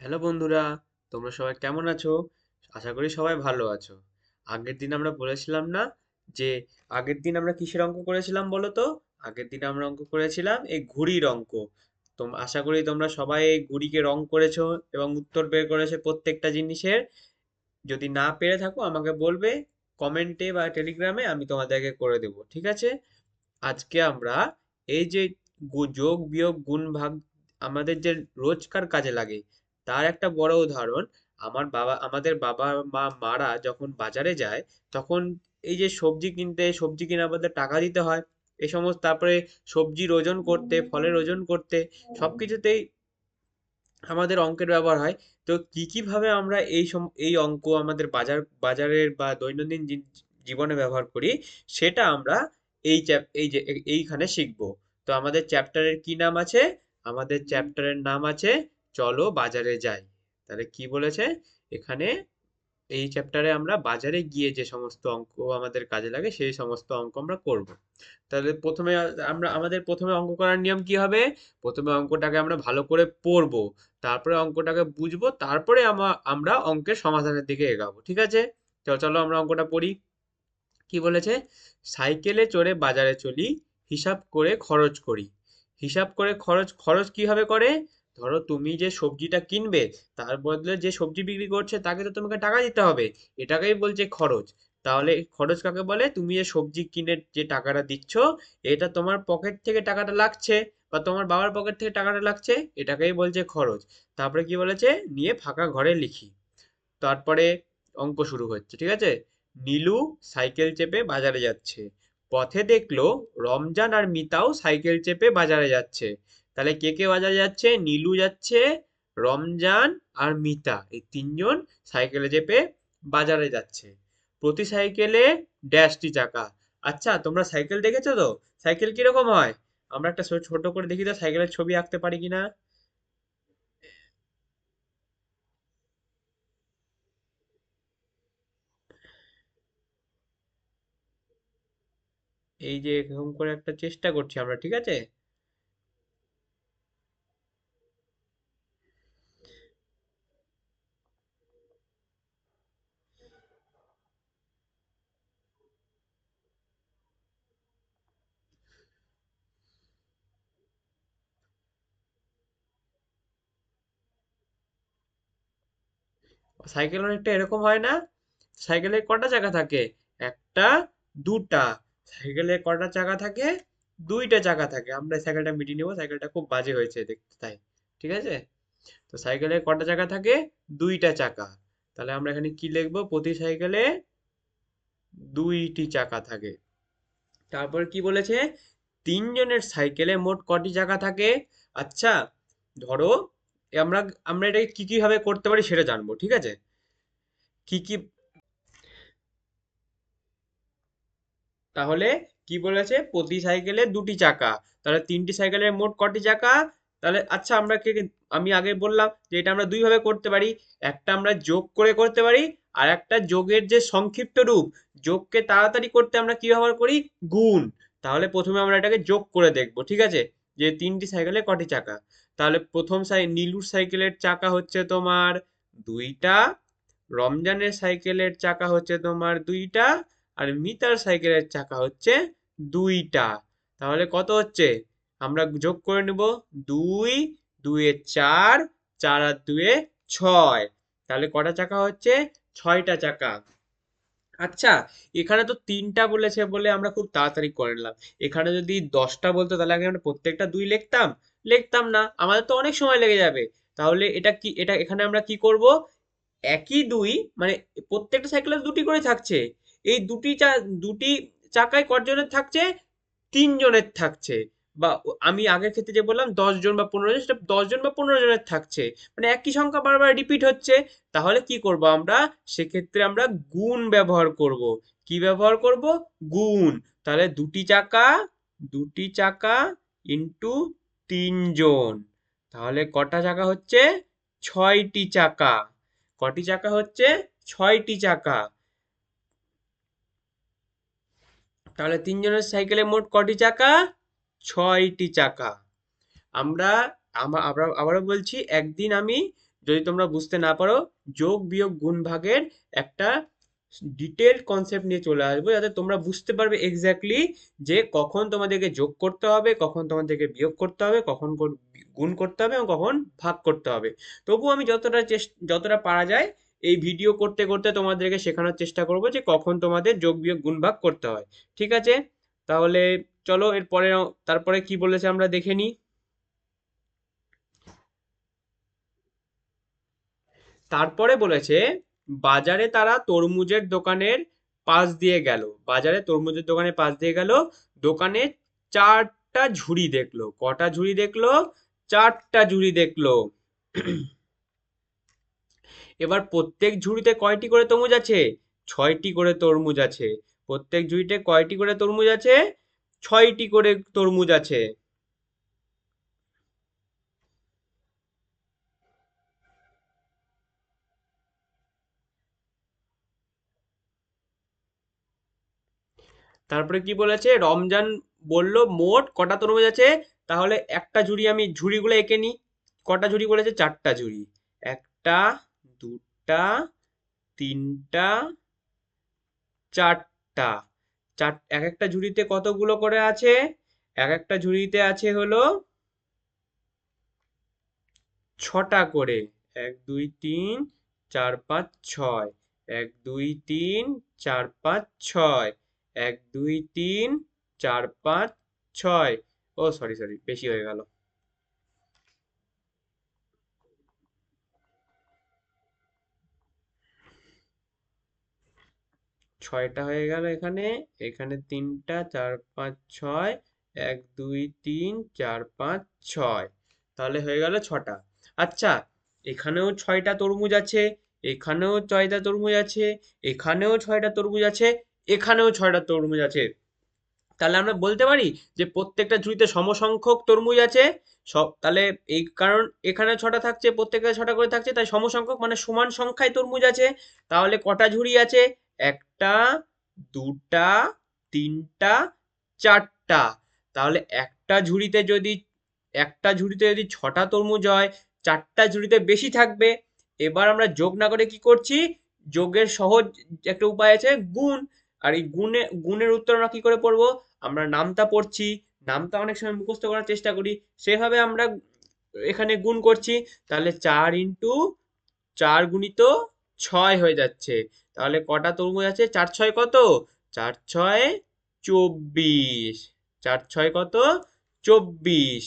Hello বন্ধুরা, তোমরা সবাই কেমন আছো? আশা করি সবাই ভালো আছো। আগের দিন আমরা বলেছিলাম না যে আগের দিন আমরা কিসের অঙ্ক করেছিলাম বলো তো? আগের দিন আমরা অঙ্ক করেছিলাম এই ঘুড়ির অঙ্ক। আশা করি তোমরা সবাই এই ঘুড়িকে রং করেছো এবং উত্তর বের করেছো প্রত্যেকটা জিনিসের। যদি না পেরে থাকো আমাকে বলবে কমেন্টে বা টেলিগ্রামে, আমি তোমাদেরকে করে দেবো, ঠিক আছে? আজকে আমরা এই যে যোগ বিয়োগ গুণ ভাগ আমাদের যে রোজকার কাজে লাগে তার একটা বড় উদাহরণ। আমাদের বাবা মারা যখন বাজারে যায় তখন এই যে সবজি কিনে আমাদের টাকা দিতে হয়, এই সমস্ত, তারপরে সবজির ওজন করতে, ফলের ওজন করতে, সবকিছুতেই আমাদের অঙ্কের ব্যবহার হয়। তো কি কি ভাবে আমরা এই অঙ্ক আমাদের বাজারের বা দৈনন্দিন জীবনে ব্যবহার করি, সেটা আমরা এইখানে শিখবো। তো আমাদের চ্যাপ্টারের কি নাম আছে? আমাদের চ্যাপ্টারের নাম আছে চলো বাজারে যাই। তাহলে কি বলেছে এখানে? এই চ্যাপ্টারে আমরা বাজারে গিয়ে যে সমস্ত অঙ্ক আমাদের কাজে লাগে সেই সমস্ত অঙ্ক আমরা করব। তাহলে আমাদের প্রথমে অঙ্ক করার নিয়ম কি হবে? প্রথমে অঙ্কটাকে আমরা ভালো করে পড়বো, তারপরে অঙ্কটাকে বুঝবো, তারপরে আমরা অঙ্কের সমাধানের দিকে এগাবো, ঠিক আছে? তো চলো আমরা অঙ্কটা পড়ি। কি বলেছে? সাইকেলে চড়ে বাজারে চলি, হিসাব করে খরচ করি। হিসাব করে খরচ খরচ কিভাবে করে? ধরো তুমি যে সবজিটা কিনবে, তার বদলে যে সবজি বিক্রি করছে তাকে তো তোমাকে টাকা দিতে হবে, এটাকেই বলছে খরচ। তাহলে খরচ কাকে বলে? তুমি যে সবজি কিনে যে টাকাটা দিচ্ছ, এটা তোমার পকেট থেকে টাকাটা লাগছে বা তোমার বাবার পকেট থেকে টাকাটা লাগছে, এটাকেই বলছে খরচ। তারপরে কি বলেছে? নিয়ে ফাঁকা ঘরে লিখি। তারপরে অঙ্ক শুরু হচ্ছে, ঠিক আছে? নীলু সাইকেল চেপে বাজারে যাচ্ছে, পথে দেখলো রমজান আর মিতাও সাইকেল চেপে বাজারে যাচ্ছে। তাহলে কে কে বাজারে যাচ্ছে? নীলু যাচ্ছে, রমজান আর মিতা, এই তিনজন সাইকেলে চেপে বাজারে যাচ্ছে। প্রতি সাইকেলে ড্যাশটি চাকা। আচ্ছা, তোমরা সাইকেল দেখেছো তো? সাইকেল কিরকম হয়? আমরা একটা ছোট করে দেখি তো সাইকেলের ছবি আঁকতে পারি কিনা। এই যে এরকম করে একটা চেষ্টা করছি আমরা, ঠিক আছে? সাইকেল অনেকটা এরকম হয় না? সাইকেলের কটা চাকা থাকে? একটা, দুটা। সাইকেলের কটা চাকা থাকে? দুইটা চাকা থাকে। আমরা এই সাইকেলটা মিটিয়ে নেবো, সাইকেলটা খুব বাজে হয়েছে দেখতে তাই, ঠিক আছে? তো সাইকেলের কটা চাকা থাকে? দুইটা চাকা। তাহলে আমরা এখানে কি লিখবো? প্রতি সাইকেলে দুইটি চাকা থাকে। তারপর কি বলেছে? তিনজনের সাইকেলে মোট কটি চাকা থাকে? আচ্ছা, ধরো আমরা আমরা এটাকে কি কি ভাবে করতে পারি সেটা জানবো, ঠিক আছে? কি কি তাহলে কি বলেছে? প্রতি সাইকেলে দুটি চাকা। তাহলে তিনটি সাইকেলের মোট কটি চাকা? তাহলে আচ্ছা, আমি আগে বললাম যে এটা আমরা দুই ভাবে করতে পারি। একটা আমরা যোগ করে করতে পারি, আর একটা যোগের যে সংক্ষিপ্ত রূপ, যোগকে তাড়াতাড়ি করতে আমরা কি ব্যবহার করি? গুণ। তাহলে প্রথমে আমরা এটাকে যোগ করে দেখবো, ঠিক আছে? যে তিনটি সাইকেলে কটি চাকা। তাহলে নীলুর সাইকেলের চাকা হচ্ছে তোমার দুইটা, রমজানের সাইকেলের চাকা হচ্ছে তোমার দুইটা, আর মিতার সাইকেলের চাকা হচ্ছে দুইটা। তাহলে কত হচ্ছে? আমরা যোগ করে নেব। দুই, দুয়ে চার, চার আর দুয়ে ছয়। তাহলে কটা চাকা হচ্ছে? ছয়টা চাকা। আচ্ছা, এখানে তো তিনটা বলেছে বলে আমরা খুব তাড়াতাড়ি করে নিলাম। এখানে যদি 10টা বলতো তাহলে আগে আমরা প্রত্যেকটা দুই লিখতাম? লিখতাম না, আমাদের তো অনেক সময় লেগে যাবে। তাহলে এটা এখানে আমরা কি করব? একই দুই, মানে প্রত্যেকটা সাইকেলে দুটি করে থাকছে। এই দুটি চাকায় কজনের থাকছে? তিনজনের থাকছে। বা আমি আগের ক্ষেত্রে যে বললাম 10 জন বা 15 জন, সেটা 10 জন বা 15 জনের থাকছে। মানে একই সংখ্যা বারবার রিপিট হচ্ছে। তাহলে কি করব আমরা? সেক্ষেত্রে আমরা গুণ ব্যবহার করব। কি ব্যবহার করব? গুণ। তাহলে দুটি চাকা ইন্টু 3 জন। তাহলে কটা চাকা হচ্ছে? 6টি চাকা। কটি চাকা হচ্ছে? 6টি চাকা। তাহলে তিনজনের সাইকেলে মোট কটি চাকা? 6টি চাকা। আমরা আমরা আবারও বলছি, একদিন আমি যদি তোমরা বুঝতে না পারো, যোগ বিয়োগ গুণ ভাগের একটা ডিটেল কনসেপ্ট নিয়ে চলে আসবো, যাতে তোমরা বুঝতে পারবে এক্স্যাক্টলি যে কখন তোমাদেরকে যোগ করতে হবে, কখন তোমাদেরকে বিয়োগ করতে হবে, কখন গুণ করতে হবে এবং কখন ভাগ করতে হবে। তবুও আমি যতটা পারা যায় এই ভিডিও করতে করতে তোমাদেরকে শেখানোর চেষ্টা করব যে কখন তোমাদের যোগ বিয়োগ গুণ ভাগ করতে হয়। ঠিক আছে, তাহলে চলো এরপরে তারপরে কি বলেছে আমরা দেখে নিই। তারপরে বলেছে বাজারে তারা তরমুজের দোকানের পাশ দিয়ে গেল। বাজারে তরমুজের দোকানের পাশ দিয়ে গেল। দোকানে চারটা ঝুড়ি দেখলো। কটা ঝুড়ি দেখলো? চারটা ঝুড়ি দেখলো। এবার প্রত্যেক ঝুড়িতে কয়টি করে তরমুজ আছে? ছয়টি করে তরমুজ আছে। প্রত্যেক ঝুড়িতে কয়টি করে তরমুজ আছে? ছয়টি করে তরমুজ আছে। তারপরে কি বলেছে? রমজান বলল মোট কটা তরমুজ আছে। তাহলে একটা ঝুড়ি, আমি ঝুড়িগুলো এঁকে নিই। কটা ঝুড়ি বলেছে? চারটা ঝুড়ি। একটা, দুটা, তিনটা, চারটা। এক একটা ঝুড়িতে কতগুলো করে আছে? এক একটা ঝুড়িতে আছে হলো ছটা করে। এক দুই তিন চার পাঁচ ছয়। এক দুই তিন চার পাঁচ ছয়। এক দুই তিন চার পাঁচ ছয়। ও সরি সরি, বেশি হয়ে গেল। ছয়টা হয়ে গেল এখানে। এখানে তিনটা, চার পাঁচ ছয়। এক দুই তিন চার পাঁচ ছয়। তাহলে হয়ে গেল ছটা। আচ্ছা, এখানেও ছয়টা তরমুজ আছে, এখানেও ছয়টা তরমুজ আছে, এখানেও ছয়টা তরমুজ আছে, এখানেও ছয়টা তরমুজ আছে। তাহলে আমরা বলতে পারি যে প্রত্যেকটা ঝুড়িতে সমসংখ্যক তরমুজ আছে। সব তাহলে এই কারণ এখানে ছটা থাকছে, প্রত্যেকটা ছটা করে থাকছে, তাই সমসংখ্যক মানে সমান সংখ্যায় তরমুজ আছে। তাহলে কটা ঝুড়ি আছে? একটা, দুটা, তিনটা, চারটা। তাহলে একটা ঝুড়িতে যদি ছটা তরমুজ হয়, চারটা ঝুড়িতে বেশি থাকবে। এবার আমরা যোগ না করে কি করছি? যোগের সহজ একটা উপায় আছে, গুণ। আর এই গুণের উত্তর আমরা কি করে পড়বো? আমরা নামতা পড়ছি, নামতা অনেক সময় মুখস্থ করার চেষ্টা করি, সেভাবে আমরা এখানে গুণ করছি। তাহলে 4 গুণিত 6 হয়ে যাচ্ছে। তাহলে কটা তরমুজ আছে? 4 6 কত? 4 6 24। 4 6 কত? 24।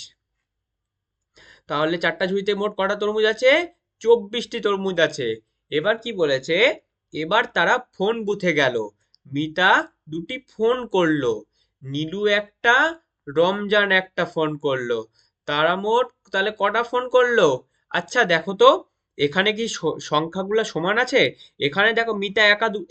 তাহলে চারটা ঝুড়িতে মোট কটা তরমুজ আছে? 24টি তরমুজ আছে। এবার কি বলেছে? এবার তারা ফোন বুথে গেল। মিতা দুটি ফোন করলো। নীলু একটা, রমজান একটা ফোন করলো। তারা মোট তাহলে কটা ফোন করলো? আচ্ছা দেখো তো, এখানে কি সংখ্যাগুলো সমান আছে? এখানে দেখো মিতা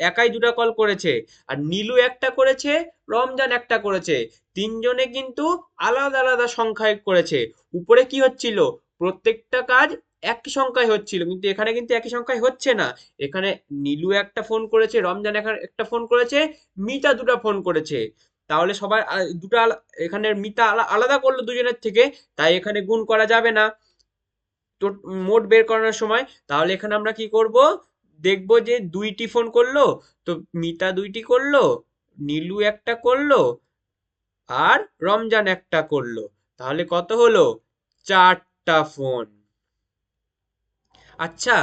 একাই দুটা কল করেছে, আর নীলু একটা করেছে, রমজান একটা করেছে। তিনজনে কিন্তু আলাদা আলাদা সংখ্যায় করেছে। উপরে কি হচ্ছিল? প্রত্যেকটা কাজ একই সংখ্যায় হচ্ছিল, কিন্তু এখানে কিন্তু একই সংখ্যায় হচ্ছে না। এখানে নীলু একটা ফোন করেছে, রমজান একটা ফোন করেছে, মিতা দুটো ফোন করেছে। তাহলে সবার এখানে মিতা আলাদা করলো দুজনের থেকে, তাই এখানে গুণ করা যাবে না তো মোট বের করার সময়। তাহলে এখানে আমরা কি করব? দেখবো যে দুইটি ফোন করলো, তো মিতা দুইটি করলো, নীলু একটা করলো, আর রমজান একটা করলো। তাহলে কত হলো? চারটা ফোন। আচ্ছা,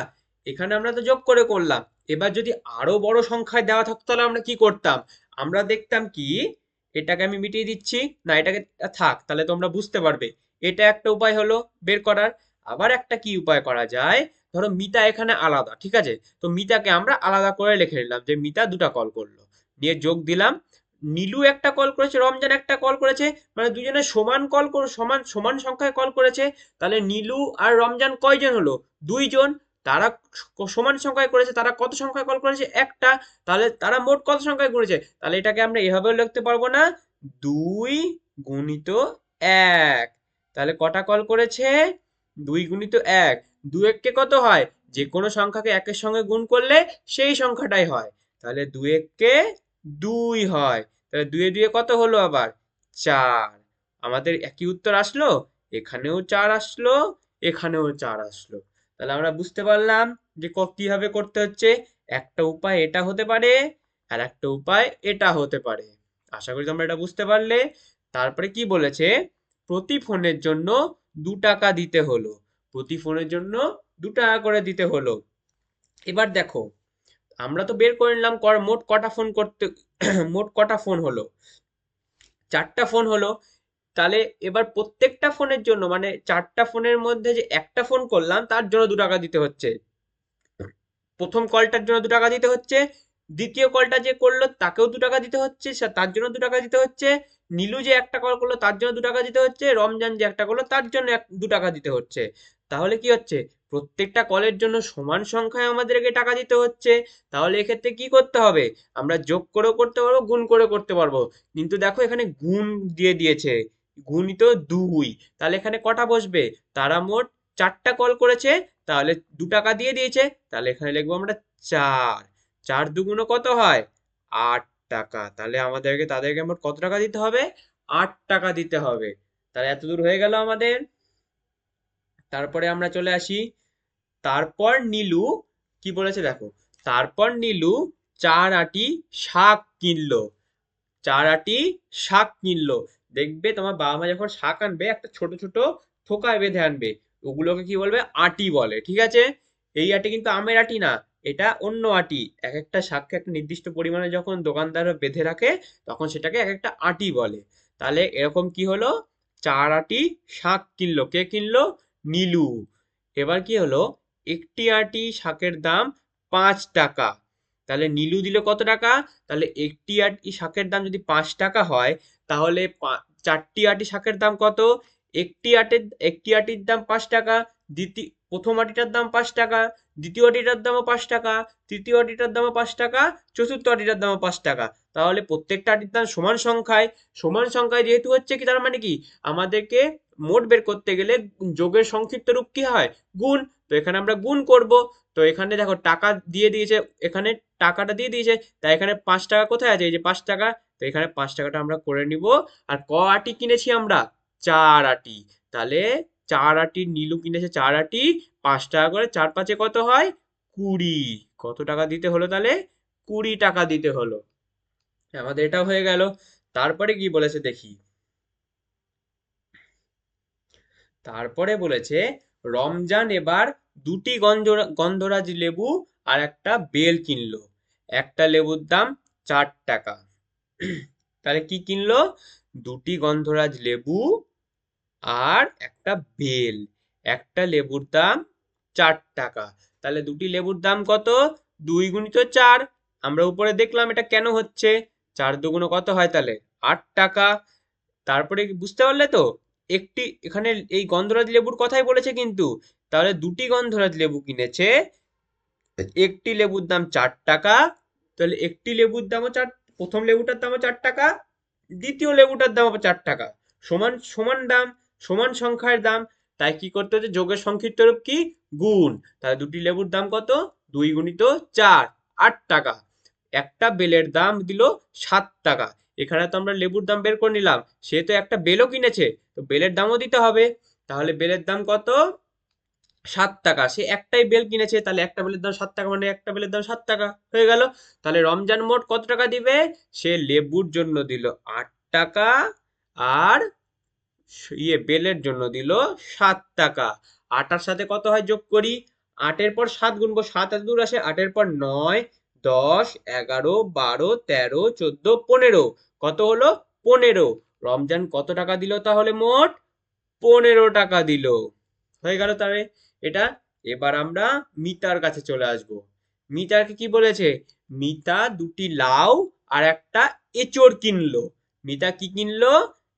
এখানে আমরা তো যোগ করে করলাম। এবার যদি আরো বড় সংখ্যায় দেওয়া থাকতো তাহলে আমরা কি করতাম? আমরা দেখতাম কি, এটাকে আমি মিটিয়ে দিচ্ছি না, এটাকে থাক, তাহলে তোমরা বুঝতে পারবে। এটা একটা উপায় হলো বের করার। আবার একটা কি উপায় করা যায়? ধরো মিতা এখানে আলাদা, ঠিক আছে, তো মিতাকে আমরা আলাদা করে লিখে নিলাম যে মিতা দুটা কল করলো, নিয়ে যোগ দিলাম। নীলু একটা কল করেছে, রমজান একটা কল করেছে, মানে দুজনে সমান সমান সংখ্যায় কল করেছে। তাহলে নীলু আর রমজান কয়জন হলো? দুইজন। তারা সমান সংখ্যায় করেছে, তারা কত সংখ্যায় কল করেছে? একটা। তাহলে তারা মোট কত সংখ্যায় করেছে? তাহলে এটাকে আমরা এভাবেও লিখতে পারবো না, 2 গুণিত 1। তাহলে কটা কল করেছে? 2 গুণিত 1। 2 1 কে কত হয়? যে কোনো সংখ্যাকে একের সঙ্গে গুণ করলে সেই সংখ্যাটাই হয়। তাহলে 2 1 কে 2 হয়। তাহলে 2 এ 2 এ কত হলো আবার? 4। আমাদের একই উত্তর আসলো। এখানেও 4 আসলো, এখানেও 4 আসলো। তাহলে আমরা বুঝতে পারলাম যে কিভাবে করতে হচ্ছে। একটা উপায় এটা হতে পারে, আর একটা উপায় এটা হতে পারে। আশা করি তোমরা এটা বুঝতে পারলে। তারপরে কি বলেছে, প্রতি ফোনের জন্য 2 টাকা দিতে হলো। প্রতি ফোনের জন্য 2 টাকা করে দিতে হলো। এবার দেখো, আমরা তো বের করে নিলাম মোট কটা ফোন করতে মোট কটা ফোন হলো, 4টা ফোন হলো। তাহলে এবার প্রত্যেকটা ফোনের জন্য, মানে 4টা ফোনের মধ্যে যে একটা ফোন করলাম তার জন্য 2 টাকা দিতে হচ্ছে। প্রথম কলটার জন্য 2 টাকা দিতে হচ্ছে, দ্বিতীয় কলটা যে করলো তাকেও 2 টাকা দিতে হচ্ছে, তার জন্য 2 টাকা দিতে হচ্ছে, নীলু যে একটা কল করলো তার জন্য 2 টাকা দিতে হচ্ছে, রমজান যে একটা করলো তার জন্য 2 টাকা দিতে হচ্ছে। তাহলে কি হচ্ছে, প্রত্যেকটা কলের জন্য সমান সংখ্যায় আমাদেরকে টাকা দিতে হচ্ছে। তাহলে এক্ষেত্রে কি করতে হবে, আমরা যোগ করেও করতে পারবো, গুণ করে করতে পারবো। কিন্তু দেখো এখানে গুণ দিয়ে দিয়েছে, গুণিত 2। তাহলে এখানে কটা বসবে, তারা মোট 4টা কল করেছে, তাহলে 2 টাকা দিয়ে দিয়েছে। তাহলে এখানে লিখবো আমরা 4। 4 দুগুণ কত হয়, 8 টাকা। তাহলে আমাদেরকে তাদেরকে মোট কত টাকা দিতে হবে, 8 টাকা দিতে হবে। তাহলে এত দূর হয়ে গেল আমাদের। তারপরে আমরা চলে আসি, তারপর নীলু কি বলেছে দেখো, তারপর নীলু 4 আটি শাক কিনলো। 4 আটি শাক কিনলো। দেখবে তোমার বাবা মা যখন শাক আনবে একটা ছোট ছোট থোকায় বেঁধে আনবে, ওগুলোকে কি বলবে, আটি বলে, ঠিক আছে। এই আটি কিন্তু আমের আটি না, এটা অন্য আটি। এক একটা শাককে একটা নির্দিষ্ট পরিমাণে যখন দোকানদাররা বেঁধে রাখে, তখন সেটাকে এক একটা আটি বলে। তাহলে এরকম কি হলো, 4 আটি শাক কিনলো, কে কিনলো, নীলু। এবার কি হলো, একটি আটি শাকের দাম 5 টাকা। তাহলে নীলু দিল কত টাকা, তাহলে একটি আটি শাকের দাম যদি 5 টাকা হয়, তাহলে 4টি আটি শাকের দাম কত, একটি আটির দাম 5 টাকা, প্রথম আটিটার দাম 5 টাকা, দ্বিতীয় আটিটার দামও 5 টাকা, তৃতীয় আটিটার দামও 5 টাকা, চতুর্থ আটিটার দামও 5 টাকা। তাহলে প্রত্যেকটা আটির দাম সমান সংখ্যায়, সমান সংখ্যায় যেহেতু হচ্ছে কি, তার মানে কি, আমাদেরকে মোট বের করতে গেলে যোগের সংক্ষিপ্ত রূপ কি হয়, গুণ। তো এখানে আমরা গুণ করব। তো এখানে দেখো টাকা দিয়ে দিয়েছে, এখানে টাকাটা দিয়ে দিয়েছে, তাই এখানে 5 টাকা কোথায় আছে, এই যে 5 টাকা। তো এখানে 5 টাকাটা আমরা করে নিব। আর আটি কিনেছি আমরা, 4 আটি। তাহলে 4 আটি নীলু কিনেছে, 4 আটি, 5 টাকা করে, 4 5 কত হয়, 20। কত টাকা দিতে হলো তাহলে, 20 টাকা দিতে হলো। আমাদের এটাও হয়ে গেল। তারপরে কি বলেছে দেখি, তারপরে বলেছে রমজান এবার 2টি গন্ধরাজ লেবু আর একটা বেল কিনলো। একটা লেবুর দাম 4 টাকা। তাহলে কি কিনলো, 2টি গন্ধরাজ লেবু আর একটা বেল। একটা লেবুর দাম 4 টাকা। তাহলে 2টি লেবুর দাম কত, 2 × 4। আমরা উপরে দেখলাম এটা কেন হচ্ছে, 4 দুগুণ কত হয় তাহলে, 8 টাকা। তারপরে বুঝতে পারলে তো, এখানে এই গন্ধরাজ লেবুর কথাই বলেছে কিন্তু। তাহলে 2টি গন্ধরাজ লেবু কিনেছে, একটি লেবুর দাম 4 টাকা। তাহলে একটি লেবুর দামও প্রথম লেবুটার দামও 4 টাকা, দ্বিতীয় লেবুটার দামও 4 টাকা। সমান সমান দাম, সমান সংখ্যার দাম। তাই কি করতে হচ্ছে, যোগের সংক্ষিপ্ত রূপ কি, গুণ। তাহলে 2টি লেবুর দাম কত, 2 × 4, 8 টাকা। একটা বেলের দাম দিল 7 টাকা। এখানে তো আমরা লেবুর দাম বের করে নিলাম, সে তো একটা বেলও কিনেছে, তো বেলের দামও দিতে হবে। তাহলে বেলের দাম কত, 7 টাকা। সে একটাই বেল কিনেছে, তাহলে একটা বেলের দাম 7 টাকা, মানে একটা বেলের দাম 7 টাকা হয়ে গেল। তাহলে রমজান মোট কত টাকা দিবে, সে লেবুর জন্য দিল 8 টাকা, আর বেলের জন্য দিল 7 টাকা। আটার সাথে কত হয় যোগ করি, 8-এর পর 7 গুনবো, 7 এত দূর আসে, 8-এর পর 9, 10, 11, 12, 13, 14, 15। কত হলো, 15। রমজান কত টাকা দিল তাহলে, মোট 15 টাকা দিল। হয়ে গেল তাহলে এটা। এবার আমরা মিতার কাছে চলে আসব। মিতাকে কি বলেছে, মিতা 2টি লাউ আর একটা এঁচড় কিনলো। মিতা কি কিনলো,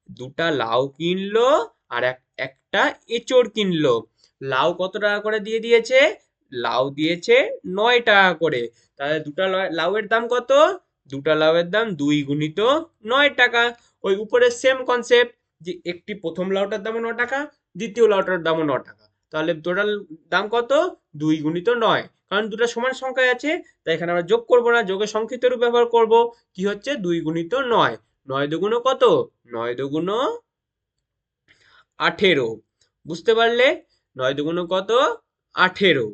2টা লাউ কিনলো আর একটা এঁচড় কিনলো। লাউ কত টাকা করে দিয়ে দিয়েছে, লাউ দিয়েছে 9 টাকা করে। তাহলে 2টা লাউয়ের দাম কত, 2টা লাউয়ের দাম 2 × 9 টাকা। ওই উপরের সেম কনসেপ্ট, যে একটি প্রথম লাউটার দামও 9 টাকা, দ্বিতীয় লাউটার দামও 9 টাকা। তাহলে টোটাল দাম কত, 2 × 9, কারণ দুটো সমান সংখ্যায় আছে, তাই এখানে আমরা যোগ করব না, যোগের সংক্ষিপ্ত রূপ ব্যবহার করব। কি হচ্ছে, 2 × 9, 9 দুগুণ কত, 9 দুগুণ 18। বুঝতে পারলে, 9 দুগুণ কত, 18।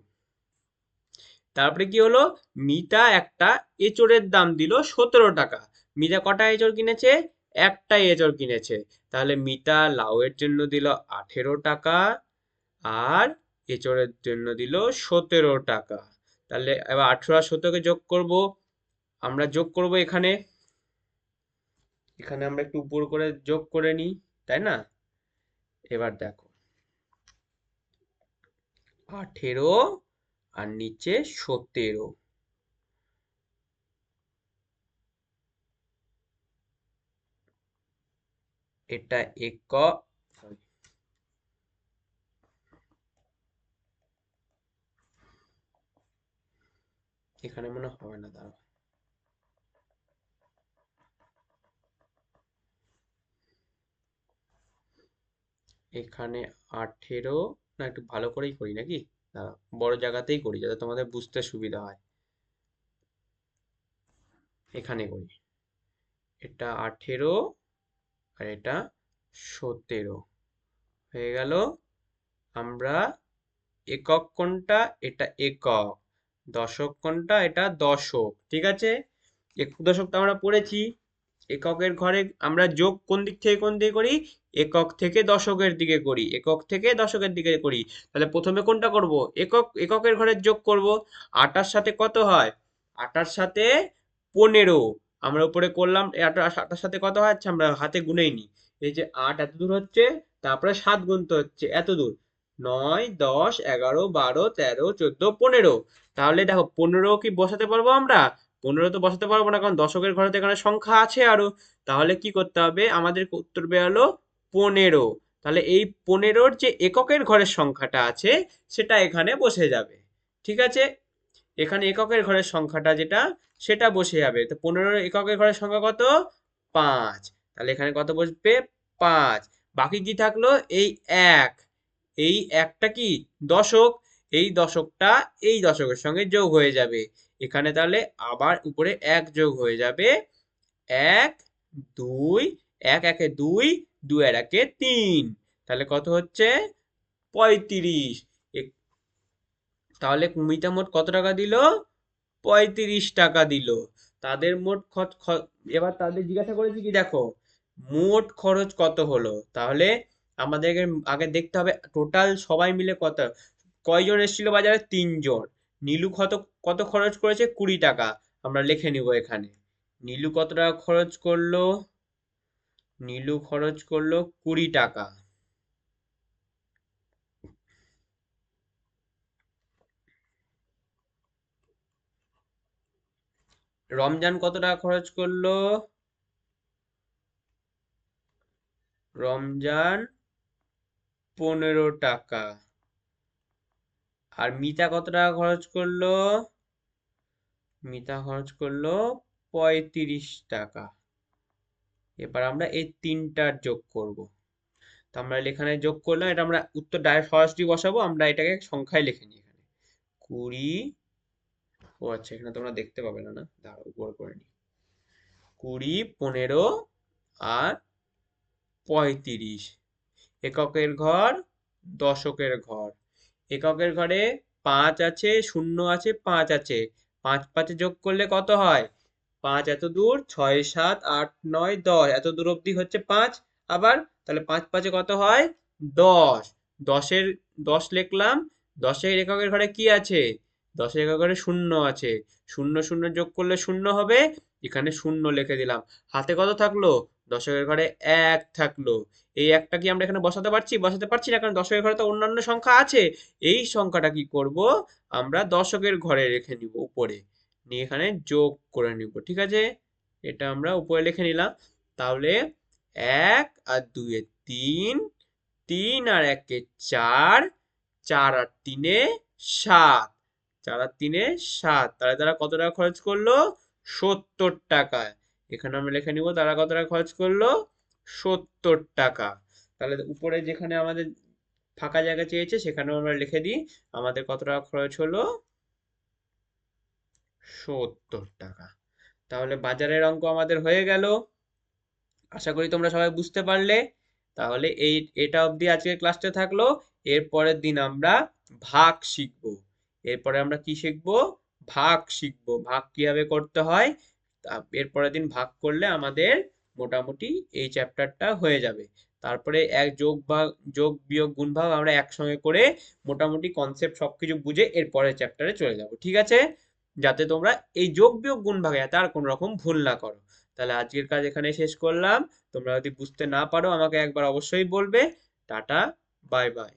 তারপরে কি হলো, মিতা একটা এঁচড়ের দাম দিল 17 টাকা। মিতা কটা এঁচড় কিনেছে? একটা এঁচড় কিনেছে। তাহলে মিতা লাউয়ের জন্য দিল 18 টাকা, আর এঁচড়ের জন্য দিল 17 টাকা। তাহলে এবার 18 আর 17কে যোগ করব। আমরা যোগ করব এখানে, এখানে আমরা একটু উপর করে যোগ করে নিই, তাই না? এবার দেখো, 18 আর নিচে 17, এটা sorry, এখানে মনে হবে না, দাঁড়াও। এখানে 18, না একটু ভালো করেই করি নাকি, দাঁড়াও বড় জায়গাতেই করি যাতে তোমাদের বুঝতে সুবিধা হয়। এখানে করি, এটা 18 আর এটা 17 হয়ে গেল। আমরা একক কোনটা? এটা একক। দশক কোনটা? এটা দশক। ঠিক আছে, একক দশক তো আমরা পড়েছি। এককের ঘরে আমরা যোগ কোন দিক থেকে কোন দিকে করি? একক থেকে দশকের দিকে করি, একক থেকে দশকের দিকে করি। তাহলে প্রথমে কোনটা করব? এককের ঘরে যোগ করব। 8টার সাথে কত হয়? 8টার সাথে 15 আমরা উপরে করলাম। 8টার সাথে কত হয়? আচ্ছা আমরা হাতে গুনেই নি। এই যে 8 এত দূর হচ্ছে, তারপরে 7 গুনতে হচ্ছে এত দূর, 9 10 11 12 13 14 15। তাহলে দেখো 15 কি বসাতে পারবো আমরা? 15 তো বসাতে পারবো না, কারণ দশকের ঘরে তো এখানে সংখ্যা আছে আরো। তাহলে কি করতে হবে? আমাদের উত্তর বেরোলো 15। তাহলে এই 15-র যে এককের ঘরের সংখ্যাটা আছে সেটা এখানে বসে যাবে। ঠিক আছে, এখানে এককের ঘরের সংখ্যাটা যেটা, সেটা বসে যাবে। তো 15-র এককের ঘরের সংখ্যা কত? 5। তাহলে এখানে কত বসবে? 5। বাকি কি থাকলো? এই 1। এই একটা কি? দশক। এই দশকটা এই দশকের সঙ্গে যোগ হয়ে যাবে। এখানে তাহলে আবার উপরে 1 যোগ হয়ে যাবে। 1 2, 1 একে 2, 2 আর একে 3। তাহলে কত হচ্ছে? 35। তাহলে মিতা মোট কত টাকা দিল? 35 টাকা দিল। তাদের মোট এবার তাদের জিজ্ঞাসা করেছি কি, দেখো মোট খরচ কত হলো। তাহলে আমাদেরকে আগে দেখতে হবে টোটাল সবাই মিলে কত, কয়জন এসেছিল বাজারে? 3 জন। নীলু কত কত খরচ করেছে? 20 টাকা। আমরা লিখে নিব এখানে, নীলু কত টাকা খরচ করলো? নীলু খরচ করলো 20 টাকা। রমজান কত টাকা খরচ করলো? রমজান 15 টাকা। আর মিতা কত টাকা খরচ করলো? মিতা খরচ করলো 35 টাকা। এবার আমরা এই তিনটার যোগ করব। তো আমরা এখানে যোগ করলাম, এটা আমরা উত্তর ডাইরেক্ট সরাসরি বসাবো। আমরা এটাকে সংখ্যায় লিখে নিই এখানে 20। ও আচ্ছা, এখানে তোমরা দেখতে পাবে না, না দাঁড়াও উপর করে নিই। 20 15 আর 35। এককের ঘর, দশকের ঘর। এককের ঘরে 5 আছে, 0 আছে, 5 আছে। 5 5 যোগ করলে কত হয়? 5 এত দূর, 6 7 8 9 10 এত দূর অবধি হচ্ছে 5। আবার তাহলে 5 5 কত হয়? 10। 10-এর 10 লিখলাম। 10-এর এককের ঘরে কি আছে? 10-এর এককের ঘরে 0 আছে। 0 0 যোগ করলে 0 হবে, এখানে 0 লিখে দিলাম। হাতে কত থাকলো? দশকের ঘরে 1 থাকলো। এই একটা কি আমরা এখানে বসাতে পারছি? বসাতে পারছি না, কারণ দশকের ঘরে তো অন্যান্য সংখ্যা আছে। এই সংখ্যাটা কি করব? আমরা দশকের ঘরে রেখে নিব উপরে, নিয়ে এখানে যোগ করে নিব। ঠিক আছে, এটা আমরা উপরে লিখে নিলাম। তাহলে 1 আর 2 এ 3, 3 আর 1 এ 4, 4 আর 3 এ 7, 4 আর 3 এ 7। তাহলে তারা কত টাকা খরচ করলো? 70 টাকা। এখানে আমরা লিখে নিব তারা কত টাকা খরচ করলো? 70 টাকা। তাহলে উপরে যেখানে আমাদের ফাঁকা জায়গা চেয়েছে সেখানেও আমরা লিখে দিই আমাদের কত টাকা খরচ হলো? 70 টাকা। তাহলে বাজারের অঙ্ক আমাদের হয়ে গেল। আশা করি তোমরা সবাই বুঝতে পারলে। তাহলে এটা অবধি আজকের ক্লাসটা থাকলো। এর পরের দিন আমরা ভাগ শিখবো। এরপরে আমরা কি শিখবো? ভাগ শিখবো। ভাগ কিভাবে করতে হয়, এরপরের দিন ভাগ করলে আমাদের মোটামুটি এই চ্যাপ্টারটা হয়ে যাবে। তারপরে এক যোগ ভাগ, যোগ বিয়োগ গুণ ভাগ আমরা একসঙ্গে করে মোটামুটি কনসেপ্ট সবকিছু বুঝে এর পরের চ্যাপ্টারে চলে যাব, ঠিক আছে? যাতে তোমরা এই যোগ বিয়োগ গুণ ভাগে যাতে আর কোনো রকম ভুল না করো। তাহলে আজকের কাজ এখানে শেষ করলাম। তোমরা যদি বুঝতে না পারো আমাকে একবার অবশ্যই বলবে। Tata, bye bye.